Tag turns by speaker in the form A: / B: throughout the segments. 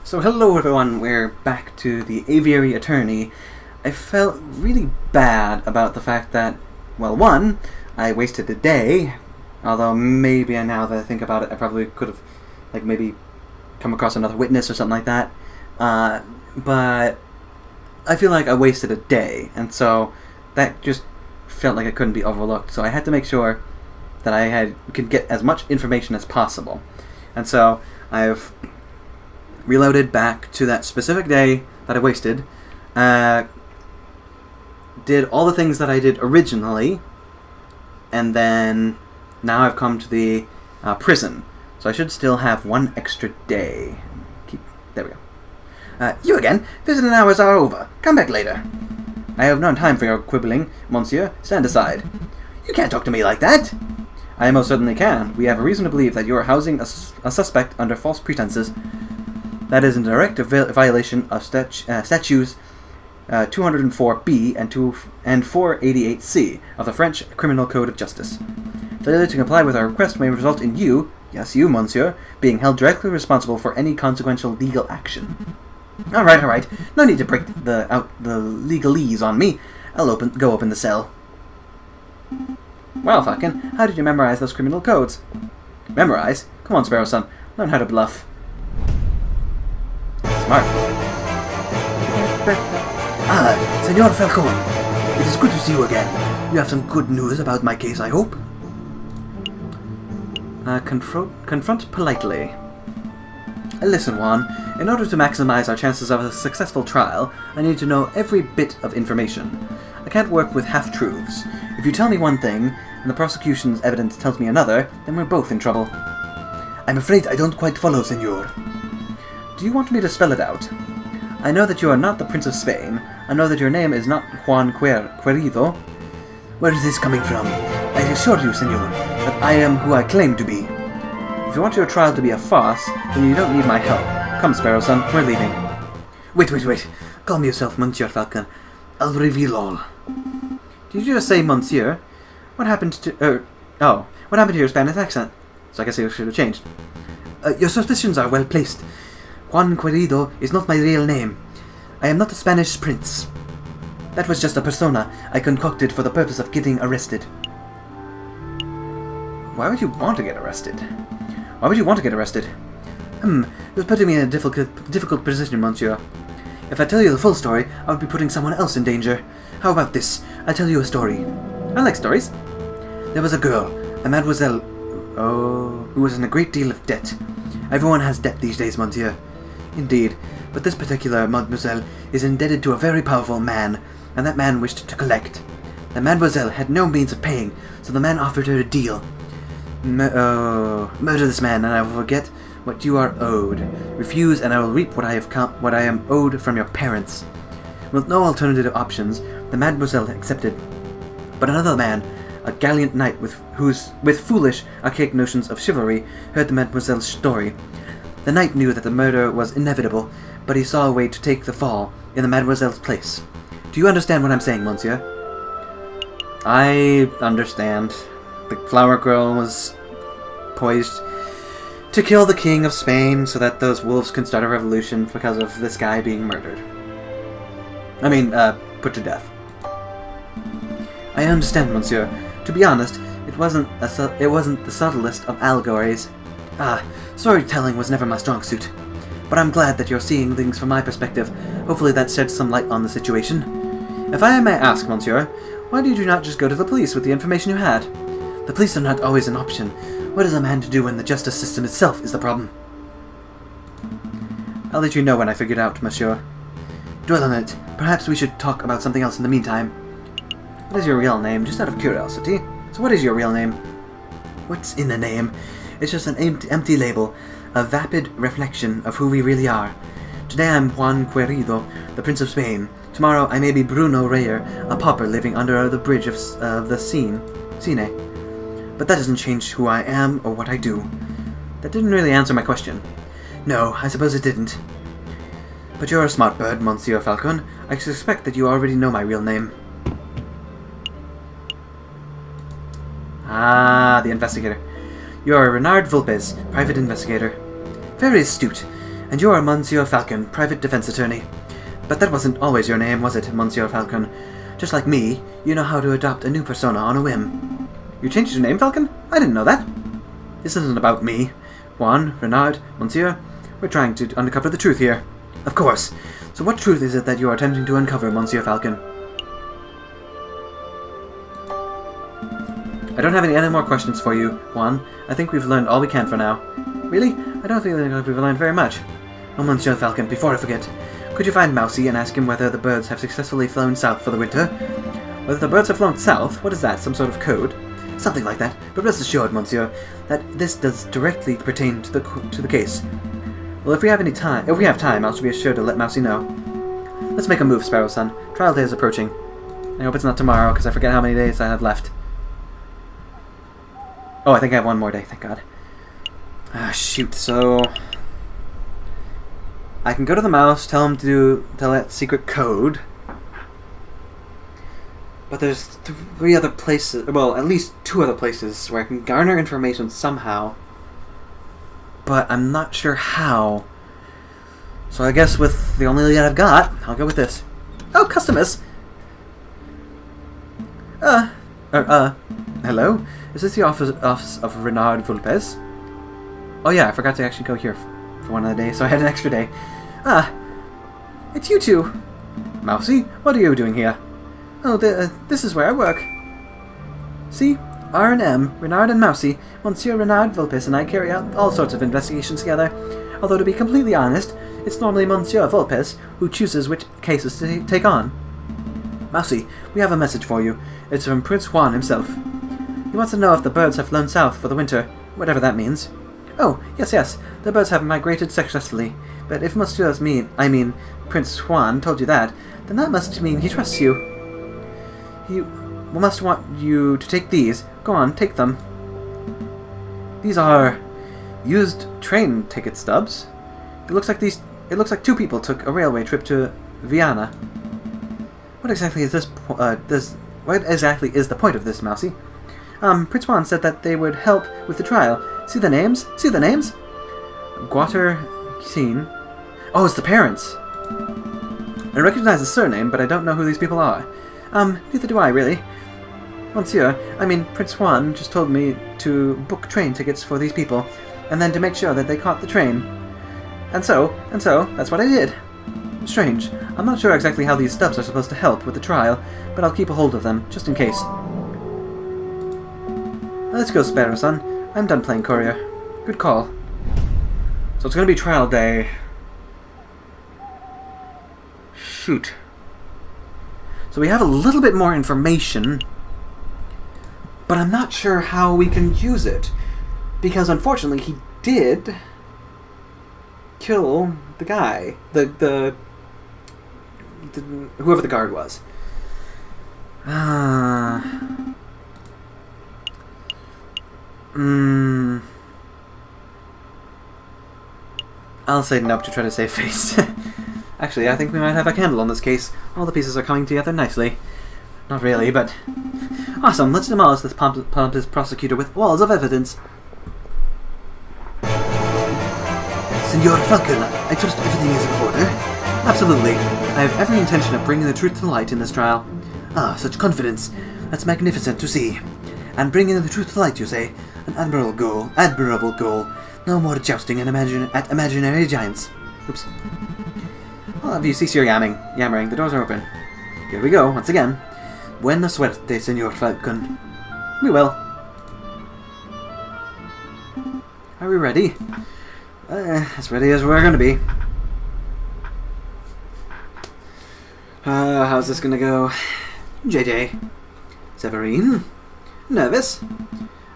A: So hello everyone, we're back to the Aviary Attorney. I felt really bad about the fact that, well, one, I wasted a day, although maybe now that I think about it, I probably could have, maybe come across another witness or something like that. But I feel like I wasted a day, and so that just felt like it couldn't be overlooked. So I had to make sure that I could get as much information as possible. And so I've reloaded back to that specific day that I wasted, did all the things that I did originally, and then now I've come to the prison. So I should still have one extra day. There we go. You again? Visiting hours are over. Come back later. I have no time for your quibbling, monsieur. Stand aside. You can't talk to me like that. I most certainly can. We have a reason to believe that you are housing a suspect under false pretenses. That is in direct violation of statutes 204B and 488C of the French Criminal Code of Justice. Failure to comply with our request may result in you, yes you, monsieur, being held directly responsible for any consequential legal action. All right. No need to break the legalese on me. I'll go open the cell. Well, Falcon, how did you memorize those criminal codes? Memorize? Come on, Sparrow-son. Learn how to bluff. Smart. Senor Falcon. It is good to see you again. You have some good news about my case, I hope? Confront politely. Listen, Juan. In order to maximize our chances of a successful trial, I need to know every bit of information. I can't work with half-truths. If you tell me one thing, and the prosecution's evidence tells me another, then we're both in trouble. I'm afraid I don't quite follow, senor. Do you want me to spell it out? I know that you are not the Prince of Spain. I know that your name is not Juan Querido. Where is this coming from? I assure you, senor, that I am who I claim to be. If you want your trial to be a farce, then you don't need my help. Come, Sparrow-son, we're leaving. Wait. Calm yourself, Monsieur Falcon. I'll reveal all. Did you just say Monsieur? What happened to... what happened to your Spanish accent? So I guess you should have changed. Your suspicions are well placed. Juan Querido is not my real name. I am not a Spanish prince. That was just a persona I concocted for the purpose of getting arrested. Why would you want to get arrested? You're putting me in a difficult position, monsieur. If I tell you the full story, I would be putting someone else in danger. How about this? I'll tell you a story. I like stories. There was a girl, a mademoiselle, who was in a great deal of debt. Everyone has debt these days, monsieur. Indeed, but this particular mademoiselle is indebted to a very powerful man, and that man wished to collect. The mademoiselle had no means of paying, so the man offered her a deal. Murder this man, and I will forget what you are owed. Refuse, and I will reap what I am owed from your parents. With no alternative options, the mademoiselle accepted. But another man, a gallant knight with foolish, archaic notions of chivalry, heard the mademoiselle's story. The knight knew that the murder was inevitable, but he saw a way to take the fall in the mademoiselle's place. Do you understand what I'm saying, monsieur? I understand. The flower girl was poised to kill the king of Spain so that those wolves can start a revolution because of this guy being murdered. Put to death. I understand, monsieur. To be honest, it wasn't the subtlest of allegories. Storytelling was never my strong suit. But I'm glad that you're seeing things from my perspective. Hopefully that sheds some light on the situation. If I may ask, monsieur, why did you not just go to the police with the information you had? The police are not always an option. What is a man to do when the justice system itself is the problem? I'll let you know when I figure it out, monsieur. Dwell on it. Perhaps we should talk about something else in the meantime. What is your real name? Just out of curiosity. So what is your real name? What's in a name? It's just an empty label, a vapid reflection of who we really are. Today I'm Juan Querido, the Prince of Spain. Tomorrow I may be Bruno Reyer, a pauper living under the bridge of the Sine. But that doesn't change who I am or what I do. That didn't really answer my question. No, I suppose it didn't. But you're a smart bird, Monsieur Falcon. I suspect that you already know my real name. The investigator. You are Renard Vulpes, private investigator. Very astute. And you are Monsieur Falcon, private defense attorney. But that wasn't always your name, was it, Monsieur Falcon? Just like me, you know how to adopt a new persona on a whim. You changed your name, Falcon? I didn't know that. This isn't about me. Juan, Renard, Monsieur, we're trying to uncover the truth here. Of course. So what truth is it that you are attempting to uncover, Monsieur Falcon? I don't have any more questions for you, Juan. I think we've learned all we can for now. Really? I don't feel like we've learned very much. Oh, Monsieur Falcon, before I forget, could you find Mousy and ask him whether the birds have successfully flown south for the winter? Whether the birds have flown south? What is that? Some sort of code? Something like that. But rest assured, Monsieur, that this does directly pertain to the case. Well, if we have time, I'll be sure to let Mousy know. Let's make a move, Sparrow-san. Trial day is approaching. I hope it's not tomorrow, because I forget how many days I have left. Oh, I think I have one more day, thank God. Ah, shoot, so... I can go to the mouse, tell him to tell that secret code. But there's 3 other places, well, at least 2 other places where I can garner information somehow. But I'm not sure how. So I guess with the only lead I've got, I'll go with this. Oh, customers! Hello? Is this the office of Renard Vulpes? Oh yeah, I forgot to actually go here for one of the days, so I had an extra day. Ah, it's you two. Mousy, what are you doing here? Oh, this is where I work. See? R&M, Renard and Mousy, Monsieur Renard Vulpes and I carry out all sorts of investigations together. Although to be completely honest, it's normally Monsieur Vulpes who chooses which cases to take on. Mousy, we have a message for you. It's from Prince Juan himself. He wants to know if the birds have flown south for the winter, whatever that means. Oh, yes, the birds have migrated successfully. But if Monsieur Prince Juan told you that, then that must mean he trusts you. He must want you to take these. Go on, take them. These are used train ticket stubs. It looks like 2 people took a railway trip to Vienna. What exactly is this? What exactly is the point of this, Mousy? Prince Juan said that they would help with the trial. See the names? Guater Keen. Oh, it's the parents. I recognize the surname, but I don't know who these people are. Neither do I, really. Monsieur, Prince Juan just told me to book train tickets for these people, and then to make sure that they caught the train. And so, that's what I did. Strange. I'm not sure exactly how these stubs are supposed to help with the trial, but I'll keep a hold of them, just in case. Let's go, Sparrow-san. I'm done playing courier. Good call. So it's gonna be trial day. Shoot. So we have a little bit more information, but I'm not sure how we can use it. Because unfortunately he did kill the guy. The whoever the guard was. I'll say nope to try to save face. Actually, I think we might have a candle on this case. All the pieces are coming together nicely. Not really, but... Awesome, let's demolish this pompous prosecutor with walls of evidence. Senor Falcon, I trust everything is in order? Absolutely. I have every intention of bringing the truth to light in this trial. Ah, such confidence. That's magnificent to see. And bringing the truth to light, you say? An admirable goal. No more jousting at imaginary giants. Oops. I'll have you cease your yammering. The doors are open. Here we go, once again. Buena suerte, Senor Falcon. We will. Are we ready? As ready as we're gonna be. How's this gonna go? JJ. Severine? Nervous?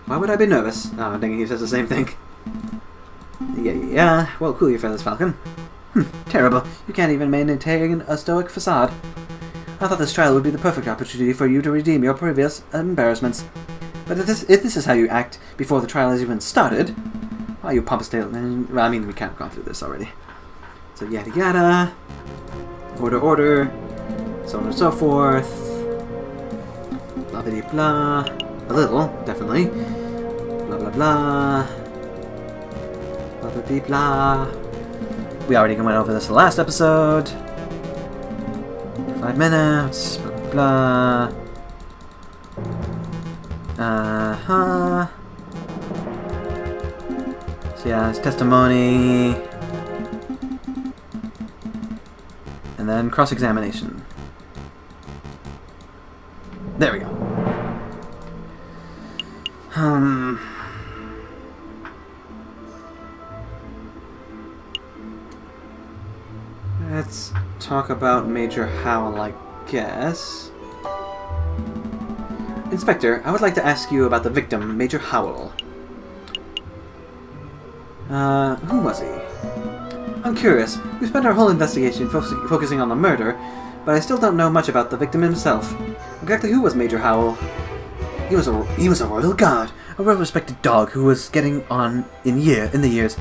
A: Why would I be nervous? Oh, dang it, he says the same thing. Yeah. Well, cool your feathers, Falcon. Terrible. You can't even maintain a stoic facade. I thought this trial would be the perfect opportunity for you to redeem your previous embarrassments. But if this is how you act before the trial has even started... Oh, you pompous tail... Well, we can't have gone through this already. So, yada yada... Order... So on and so forth... Blah blah blah... A little, definitely. Blah blah blah... Blah blah blah... We already went over this last episode. 5 minutes, blah, blah, blah. So yeah, it's testimony. And then cross-examination. There we go. Let's talk about Major Howell, I guess. Inspector, I would like to ask you about the victim, Major Howell. Who was he? I'm curious. We spent our whole investigation focusing on the murder, but I still don't know much about the victim himself. Exactly who was Major Howell? He was a royal guard, a well-respected dog who was getting on in the years.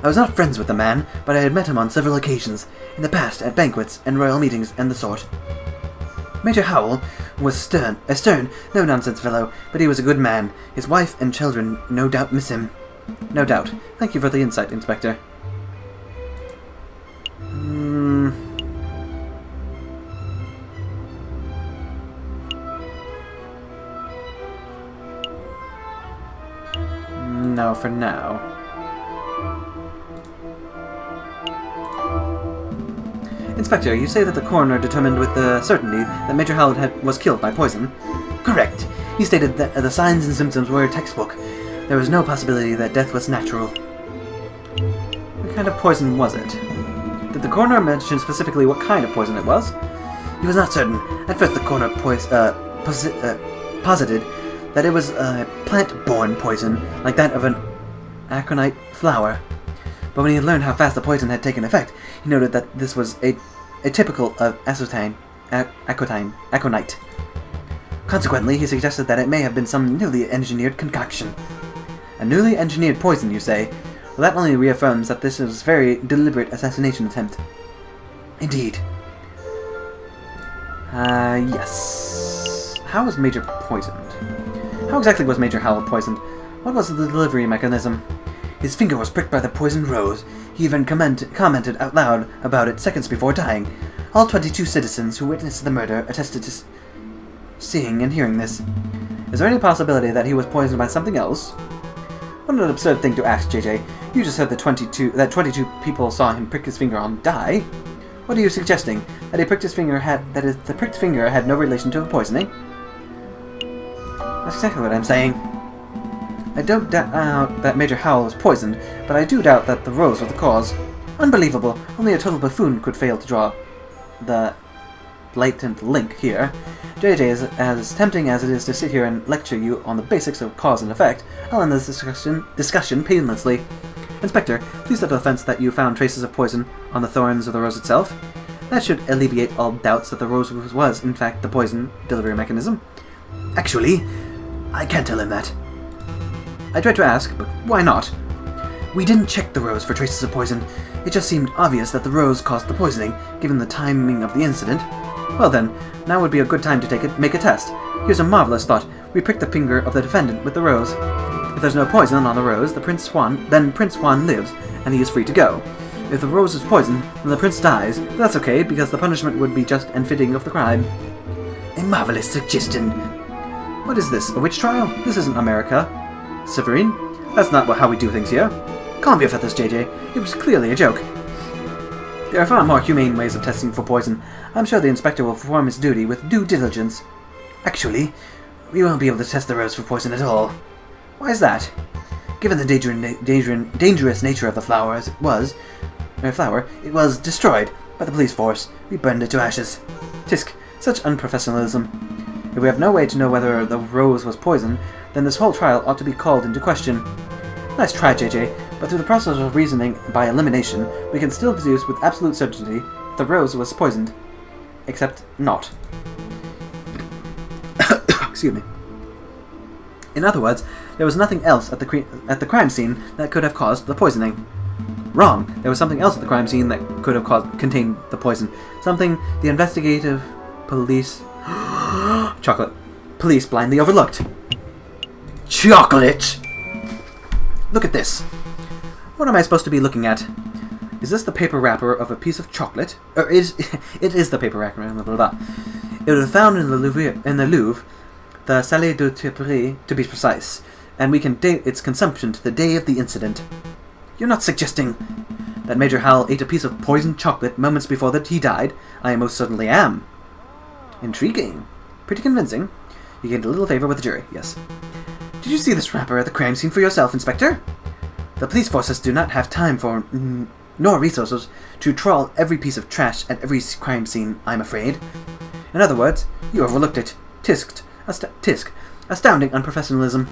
A: I was not friends with the man, but I had met him on several occasions, in the past at banquets and royal meetings and the sort. Major Howell was a stern, no-nonsense fellow, but he was a good man. His wife and children no doubt miss him. No doubt. Thank you for the insight, Inspector. No, for now. Inspector, you say that the coroner determined with certainty that Major Howell was killed by poison? Correct. He stated that the signs and symptoms were textbook. There was no possibility that death was natural. What kind of poison was it? Did the coroner mention specifically what kind of poison it was? He was not certain. At first the coroner posited that it was a plant-borne poison, like that of an aconite flower. But when he learned how fast the poison had taken effect, he noted that this was atypical of aconite. Consequently, he suggested that it may have been some newly engineered concoction. A newly engineered poison, you say? Well, that only reaffirms that this is a very deliberate assassination attempt. Indeed. Yes. How was Major poisoned? How exactly was Major Howell poisoned? What was the delivery mechanism? His finger was pricked by the poisoned rose. He even commented out loud about it seconds before dying. All 22 citizens who witnessed the murder attested to seeing and hearing this. Is there any possibility that he was poisoned by something else? What an absurd thing to ask, JJ. You just said that 22 people saw him prick his finger and die. What are you suggesting? That the pricked finger had no relation to the poisoning? That's exactly what I'm saying. I don't doubt that Major Howell was poisoned, but I do doubt that the rose was the cause. Unbelievable. Only a total buffoon could fail to draw the blatant link here. JJ, is as tempting as it is to sit here and lecture you on the basics of cause and effect, I'll end this discussion painlessly. Inspector, please take offense that you found traces of poison on the thorns of the rose itself. That should alleviate all doubts that the rose was, in fact, the poison delivery mechanism. Actually, I can't tell him that. I tried to ask, but why not? We didn't check the rose for traces of poison. It just seemed obvious that the rose caused the poisoning, given the timing of the incident. Well then, now would be a good time to make a test. Here's a marvelous thought. We prick the finger of the defendant with the rose. If there's no poison on the rose, then Prince Swan lives, and he is free to go. If the rose is poisoned, then the prince dies. But that's okay, because the punishment would be just and fitting of the crime. A marvelous suggestion. What is this, a witch trial? This isn't America. Severine? That's not how we do things here. Calm your feathers, JJ. It was clearly a joke. There are far more humane ways of testing for poison. I'm sure the inspector will perform his duty with due diligence. Actually, we won't be able to test the rose for poison at all. Why is that? Given the dangerous nature of the flower as it was, it was destroyed by the police force. We burned it to ashes. Tisk, such unprofessionalism. If we have no way to know whether the rose was poisoned, then this whole trial ought to be called into question. Nice try, JJ, but through the process of reasoning by elimination, we can still deduce with absolute certainty that the rose was poisoned. Except not. Excuse me. In other words, there was nothing else at the crime scene that could have caused the poisoning. Wrong. There was something else at the crime scene that could have contained the poison. Something the investigative police... Chocolate. Police blindly overlooked. Chocolate! Look at this. What am I supposed to be looking at? Is this the paper wrapper of a piece of chocolate? Or it is the paper wrapper, blah, blah, blah. It was found in the Louvre, the Salé de Tiperie, to be precise, and we can date its consumption to the day of the incident. You're not suggesting that Major Howell ate a piece of poisoned chocolate moments before that he died? I most certainly am. Intriguing. Pretty convincing. You gained a little favor with the jury, yes. Did you see this wrapper at the crime scene for yourself, Inspector? The police forces do not have time for, nor resources, to trawl every piece of trash at every crime scene, I'm afraid. In other words, you overlooked it. Tisk. Astounding unprofessionalism.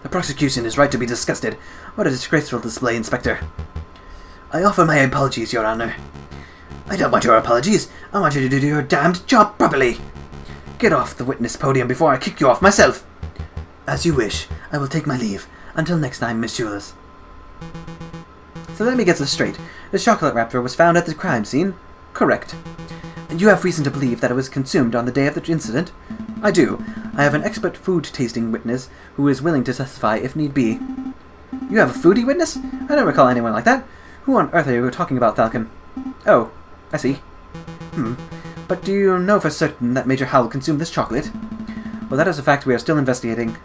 A: The prosecution is right to be disgusted. What a disgraceful display, Inspector. I offer my apologies, Your Honor. I don't want your apologies. I want you to do your damned job properly. Get off the witness podium before I kick you off myself. As you wish. I will take my leave. Until next time, messieurs. So let me get this straight. The chocolate wrapper was found at the crime scene? Correct. And you have reason to believe that it was consumed on the day of the incident? I do. I have an expert food-tasting witness who is willing to testify if need be. You have a foodie witness? I don't recall anyone like that. Who on earth are you talking about, Falcon? Oh, I see. But do you know for certain that Major Howell consumed this chocolate? Well, that is a fact we are still investigating.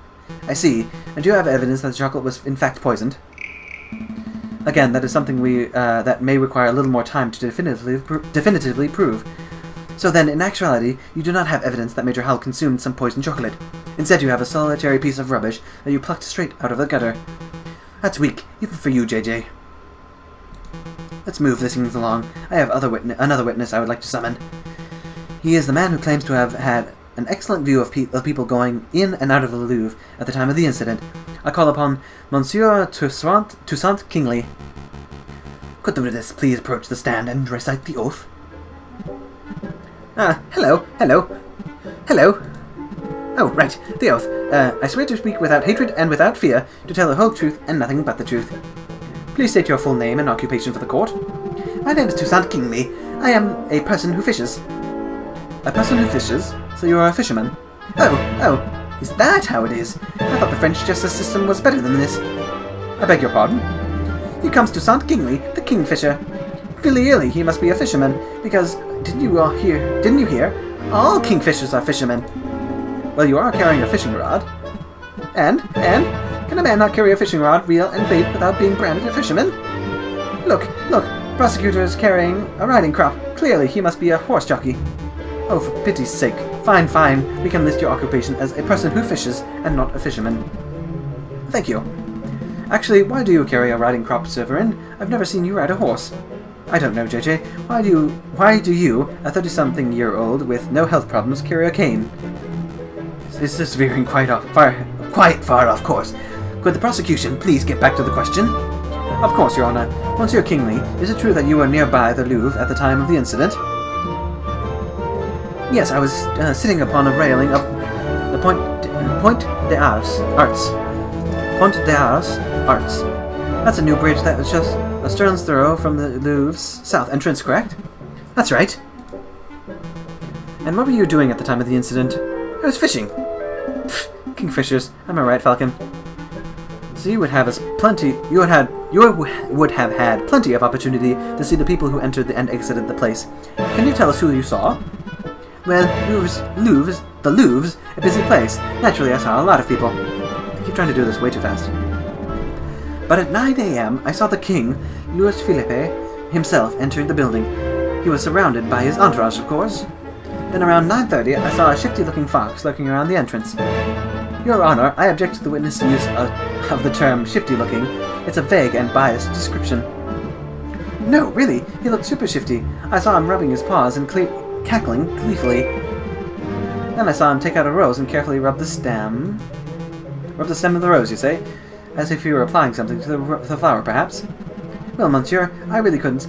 A: I see. And do you have evidence that the chocolate was in fact poisoned? Again, that is something that may require a little more time to definitively prove. So then, in actuality, you do not have evidence that Major Howell consumed some poisoned chocolate. Instead, you have a solitary piece of rubbish that you plucked straight out of the gutter. That's weak, even for you, JJ. Let's move this thing along. I have another witness I would like to summon. He is the man who claims to have had an excellent view of people going in and out of the Louvre at the time of the incident. I call upon Monsieur Toussaint Kingsley. Could the witness please approach the stand and recite the oath? Hello. Oh, right, the oath. I swear to speak without hatred and without fear, to tell the whole truth and nothing but the truth. Please state your full name and occupation for the court. My name is Toussaint Kingsley. I am a person who fishes. A person who fishes? So you are a fisherman? Oh, is that how it is? I thought the French justice system was better than this. I beg your pardon? Here comes Toussaint Kingsley, the kingfisher. Clearly he must be a fisherman, because, didn't you hear? All kingfishers are fishermen. Well, you are carrying a fishing rod. And? Can a man not carry a fishing rod, reel, and bait without being branded a fisherman? Look, prosecutor is carrying a riding crop. Clearly he must be a horse jockey. Oh, for pity's sake. Fine, we can list your occupation as a person who fishes and not a fisherman. Thank you. Actually, why do you carry a riding crop, Severin? I've never seen you ride a horse. I don't know, JJ. Why do you, a 30-something-year-old with no health problems, carry a cane? This is veering quite far off course. Could the prosecution please get back to the question? Of course, Your Honor. Monsieur Kingsley, is it true that you were nearby the Louvre at the time of the incident? Yes, I was sitting upon a railing of the Pont des Arts. That's a new bridge that was just a stone's throw from the Louvre's south entrance, correct? That's right. And what were you doing at the time of the incident? I was fishing. Pfft, kingfishers, am I right, Falcon? So you would have had plenty of opportunity to see the people who entered and exited the place. Can you tell us who you saw? Well, the Louvre's a busy place. Naturally, I saw a lot of people. I keep trying to do this way too fast. But at 9 a.m., I saw the king, Louis Philippe, himself entering the building. He was surrounded by his entourage, of course. Then around 9:30, I saw a shifty-looking fox lurking around the entrance. Your Honor, I object to the witness' use of the term shifty-looking. It's a vague and biased description. No, really, he looked super shifty. I saw him rubbing his paws and cackling gleefully. Then I saw him take out a rose and carefully rub the stem. Rub the stem of the rose, you say? As if he were applying something to the flower, perhaps? Well, monsieur, I really shouldn't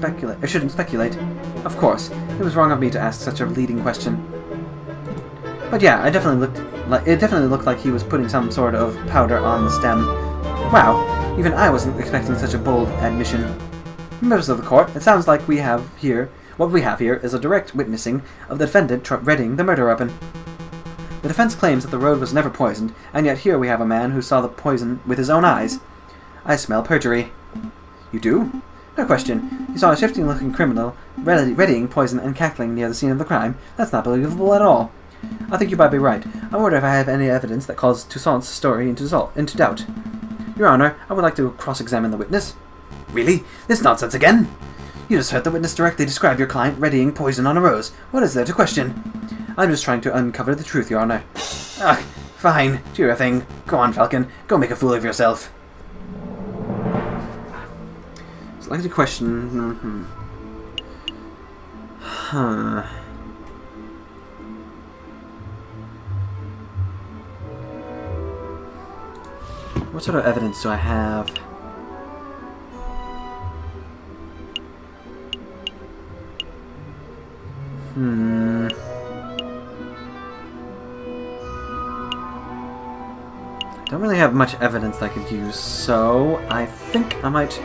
A: speculate. Of course, it was wrong of me to ask such a leading question. But yeah, it definitely looked like he was putting some sort of powder on the stem. Wow, even I wasn't expecting such a bold admission. Members of the court, it sounds like what we have here is a direct witnessing of the defendant readying the murder weapon. The defense claims that the road was never poisoned, and yet here we have a man who saw the poison with his own eyes. I smell perjury. You do? No question. You saw a shifting-looking criminal readying poison and cackling near the scene of the crime. That's not believable at all. I think you might be right. I wonder if I have any evidence that calls Toussaint's story into doubt. Your Honor, I would like to cross-examine the witness. Really? This nonsense again? You just heard the witness directly describe your client readying poison on a rose. What is there to question? I'm just trying to uncover the truth, Your Honor. Ah, fine. Do your thing. Go on, Falcon. Go make a fool of yourself. Select a question. What sort of evidence do I have? Don't really have much evidence I could use, so I think I might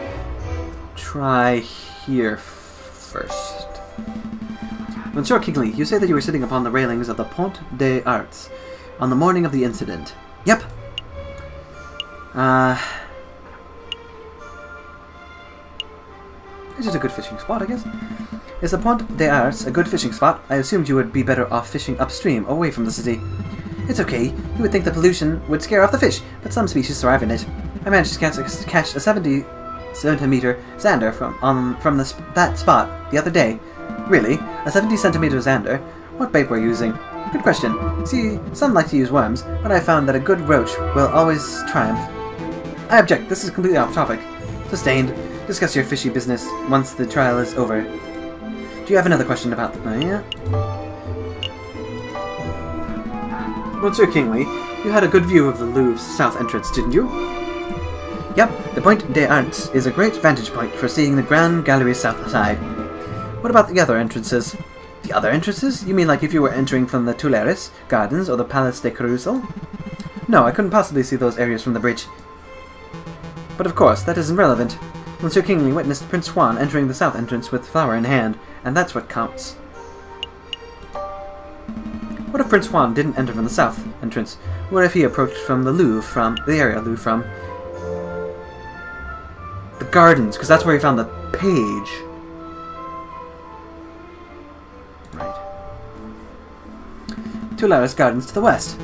A: try here first. Monsieur Kingley, you say that you were sitting upon the railings of the Pont des Arts on the morning of the incident. Yep. This is a good fishing spot, I guess. Is the Pont des Arts a good fishing spot? I assumed you would be better off fishing upstream, away from the city. It's okay. You would think the pollution would scare off the fish, but some species thrive in it. I managed to catch a 70-centimeter zander from that spot the other day. Really? A 70-centimeter zander? What bait were you using? Good question. See, some like to use worms, but I found that a good roach will always triumph. I object. This is completely off topic. Sustained. Discuss your fishy business once the trial is over. Do you have another question about the... Monsieur Kingley, you had a good view of the Louvre's south entrance, didn't you? Yep, the Pont des Arts is a great vantage point for seeing the Grand Gallery's south side. What about the other entrances? The other entrances? You mean like if you were entering from the Tuileries Gardens or the Place de Carousel? No, I couldn't possibly see those areas from the bridge. But of course, that isn't relevant. Monsieur Kingley witnessed Prince Juan entering the south entrance with flower in hand, and that's what counts. What if Prince Juan didn't enter from the south entrance? What if he approached from the Louvre from the gardens? Because that's where he found the page. Right. Tuileries Gardens to the west.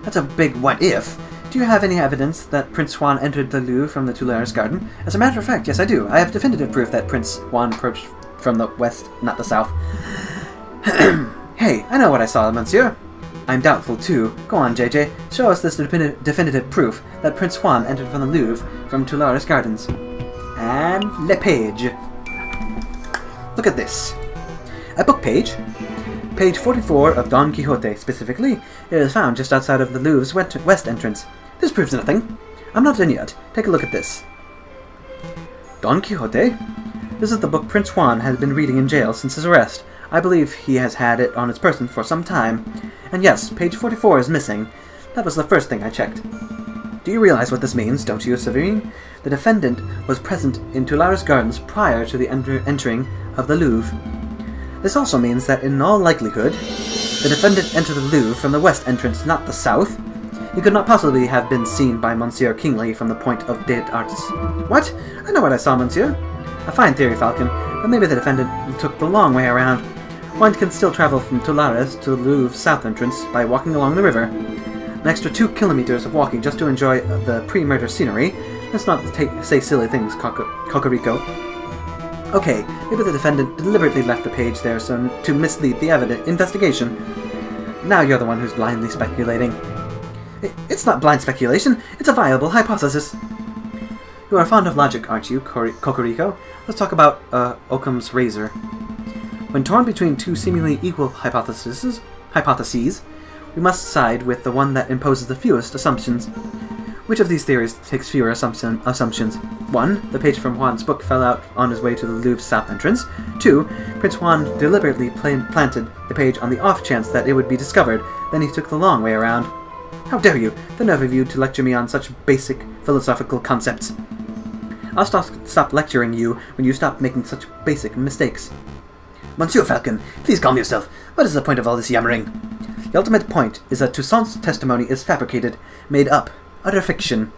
A: That's a big what if. Do you have any evidence that Prince Juan entered the Louvre from the Tuileries Garden? As a matter of fact, yes I do. I have definitive proof that Prince Juan approached from the west, not the south. Hey, I know what I saw, monsieur. I'm doubtful, too. Go on, JJ. Show us this definitive proof that Prince Juan entered from the Louvre from Tuileries Gardens. And le page. Look at this. A book page. Page 44 of Don Quixote, specifically. It is found just outside of the Louvre's west entrance. This proves nothing. I'm not done yet. Take a look at this. Don Quixote? This is the book Prince Juan has been reading in jail since his arrest. I believe he has had it on his person for some time. And yes, page 44 is missing. That was the first thing I checked. Do you realize what this means, don't you, Severine? The defendant was present in Tuileries Gardens prior to the entering of the Louvre. This also means that in all likelihood, the defendant entered the Louvre from the west entrance, not the south. He could not possibly have been seen by Monsieur Kingley from the Pont des Arts. What? I know what I saw, monsieur. A fine theory, Falcon, but maybe the defendant took the long way around. One can still travel from Tuileries to the Louvre's south entrance by walking along the river. An extra 2 kilometers of walking just to enjoy the pre-murder scenery. Let's not say silly things, Cocorico. Okay, maybe the defendant deliberately left the page there to mislead the investigation. Now you're the one who's blindly speculating. It's not blind speculation, it's a viable hypothesis. You are fond of logic, aren't you, Cocorico? Let's talk about Occam's razor. When torn between two seemingly equal hypotheses, we must side with the one that imposes the fewest assumptions. Which of these theories takes fewer assumptions? 1. The page from Juan's book fell out on his way to the Louvre's south entrance. 2. Prince Juan deliberately planted the page on the off chance that it would be discovered, then he took the long way around. How dare you, the nerve of you to lecture me on such basic philosophical concepts. I'll stop lecturing you when you stop making such basic mistakes. Monsieur Falcon, please calm yourself. What is the point of all this yammering? The ultimate point is that Toussaint's testimony is fabricated, made up, utter fiction.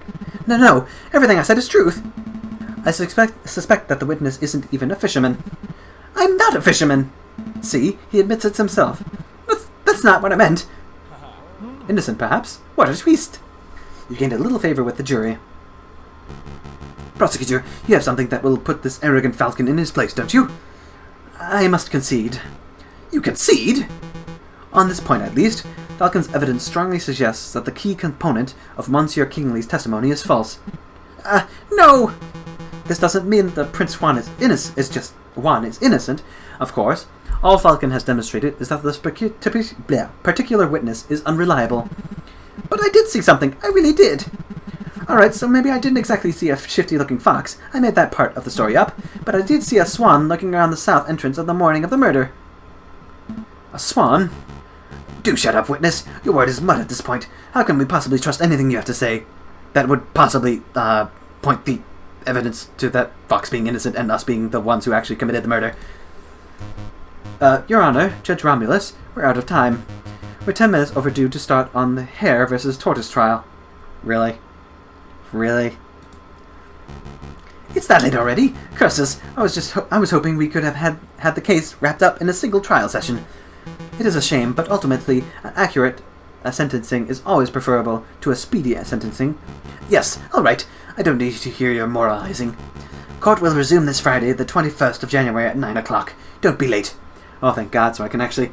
A: No, everything I said is truth. I suspect that the witness isn't even a fisherman. I'm not a fisherman! See, he admits it himself. That's not what I meant. Innocent, perhaps? What a twist! You gained a little favor with the jury. Prosecutor, you have something that will put this arrogant falcon in his place, don't you? I must concede. You concede? On this point, at least, Falcon's evidence strongly suggests that the key component of Monsieur Kingley's testimony is false. No! This doesn't mean that Prince Juan is innocent, of course. All Falcon has demonstrated is that this particular witness is unreliable. But I did see something, I really did! Alright, so maybe I didn't exactly see a shifty-looking fox. I made that part of the story up, but I did see a swan looking around the south entrance on the morning of the murder. A swan? Do shut up, witness. Your word is mud at this point. How can we possibly trust anything you have to say? That would possibly, point the evidence to that fox being innocent and us being the ones who actually committed the murder. Your Honor, Judge Romulus, we're out of time. We're 10 minutes overdue to start on the hare versus tortoise trial. Really? Really? It's that late already. Curses! I was hoping we could have had the case wrapped up in a single trial session. It is a shame, but ultimately, an accurate sentencing is always preferable to a speedy sentencing. Yes, all right. I don't need to hear your moralizing. Court will resume this Friday, the 21st of January at 9 o'clock. Don't be late. Oh, thank God! So I can actually,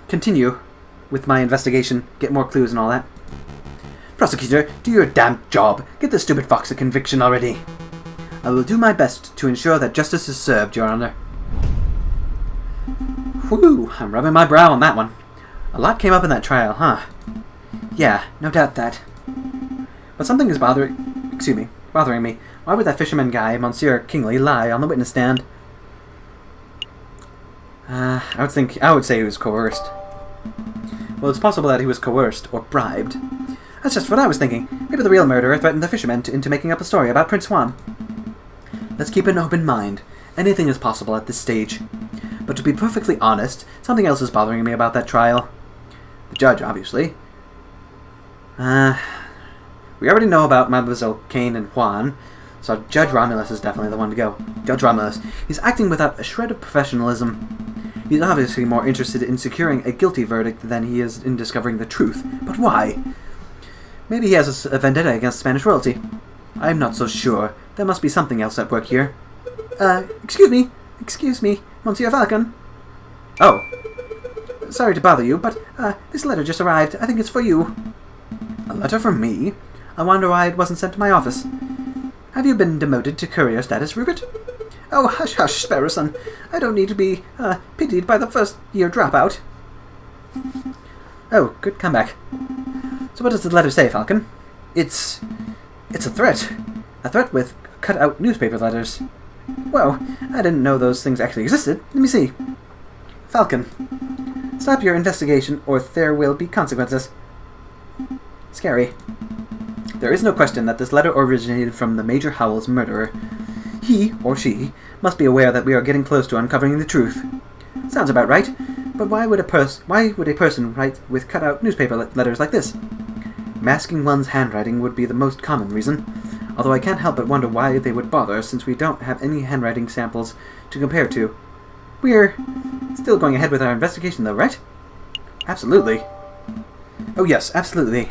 A: continue with my investigation, get more clues and all that. Prosecutor, do your damn job. Get this stupid fox a conviction already. I will do my best to ensure that justice is served, Your Honor. Whew, I'm rubbing my brow on that one. A lot came up in that trial, huh? Yeah, no doubt that. But something is bothering me. Why would that fisherman guy, Monsieur Kingley, lie on the witness stand? I would say he was coerced. Well, it's possible that he was coerced or bribed. That's just what I was thinking. Maybe the real murderer threatened the fisherman into making up a story about Prince Juan. Let's keep an open mind. Anything is possible at this stage. But to be perfectly honest, something else is bothering me about that trial. The judge, obviously. We already know about Mademoiselle Kane and Juan, so Judge Romulus is definitely the one to go. Judge Romulus. He's acting without a shred of professionalism. He's obviously more interested in securing a guilty verdict than he is in discovering the truth. But why? Maybe he has a vendetta against Spanish royalty. I'm not so sure. There must be something else at work here. Excuse me, Monsieur Falcon. Oh. Sorry to bother you, but, this letter just arrived. I think it's for you. A letter from me? I wonder why it wasn't sent to my office. Have you been demoted to courier status, Rupert? Oh, hush, hush, Sparrowson. I don't need to be, pitied by the first-year dropout. Oh, good comeback. So what does the letter say, Falcon? It's a threat. A threat with cut-out newspaper letters. Whoa, I didn't know those things actually existed. Let me see. Falcon, stop your investigation or there will be consequences. Scary. There is no question that this letter originated from the Major Howell's murderer. He, or she, must be aware that we are getting close to uncovering the truth. Sounds about right, but why would a person write with cut-out newspaper letters like this? Masking one's handwriting would be the most common reason, although I can't help but wonder why they would bother since we don't have any handwriting samples to compare to. We're still going ahead with our investigation though, right? Absolutely. Oh yes, absolutely.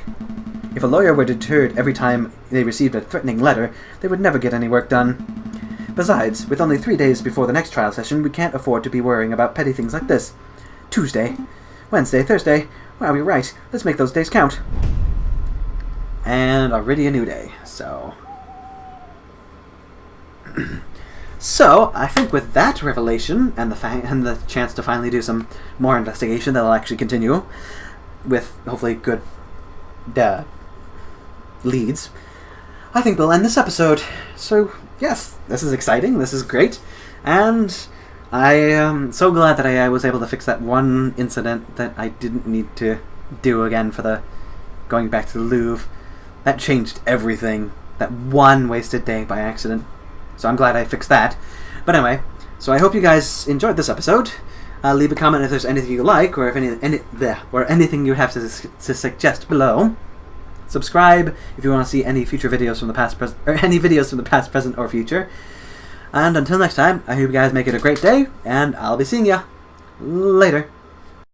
A: If a lawyer were deterred every time they received a threatening letter, they would never get any work done. Besides, with only 3 days before the next trial session, we can't afford to be worrying about petty things like this. Tuesday, Wednesday, Thursday. Wow, you're right. Let's make those days count. And already a new day, so... So, I think with that revelation, and the chance to finally do some more investigation that'll actually continue, with hopefully good leads, I think we'll end this episode. So, yes, this is exciting, this is great, and I am so glad that I was able to fix that one incident that I didn't need to do again for the going back to the Louvre. That changed everything. That one wasted day by accident. So I'm glad I fixed that. But anyway, so I hope you guys enjoyed this episode. Leave a comment if there's anything you like, or if anything you have to suggest below. Subscribe if you want to see any future videos from the past, any videos from the past, present, or future. And until next time, I hope you guys make it a great day, and I'll be seeing ya later.